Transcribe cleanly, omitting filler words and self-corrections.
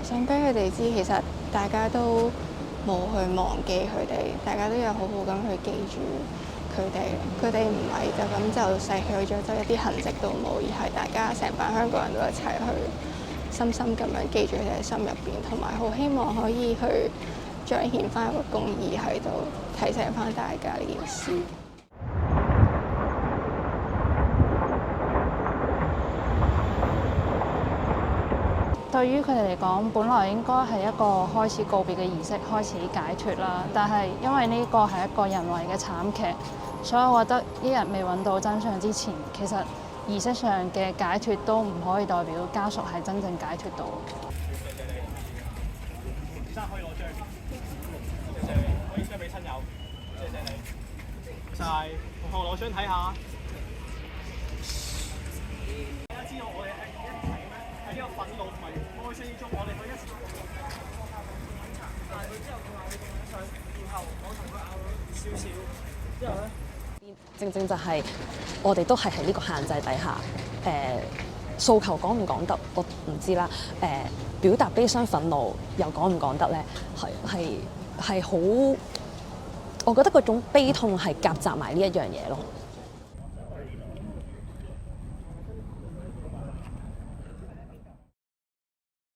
想俾佢哋知，其實大家都冇去忘記佢哋，大家都有好好咁去記住佢哋。佢哋唔係就咁就逝去咗，就一啲痕跡都冇，而係大家成班香港人都一齊去深深咁樣記住佢哋喺心入邊，同埋好希望可以去彰顯翻一個公義喺度，提醒翻大家呢件事。對於佢哋嚟講，本來應該係一個開始告別嘅儀式，開始解脫啦。但係因為呢個係一個人為嘅慘劇，所以我覺得一日未揾到真相之前，其實儀式上嘅解脫都唔可以代表家屬係真正解脫到。先生可以攞張，謝謝你，可以 share 俾親友，謝謝你，晒，我攞張睇下。大家知道我哋係一齊咩？喺呢個憤怒同埋哀傷之中，我哋可以一齊。但係佢之後佢話佢咁樣想，然後我同佢拗咗少少，之後咧。正正就係我哋都係喺呢個限制底下，訴求講唔講得我唔知啦，表達悲傷憤怒又講唔講得咧？係好，我覺得嗰種悲痛係夾雜埋呢一樣嘢咯。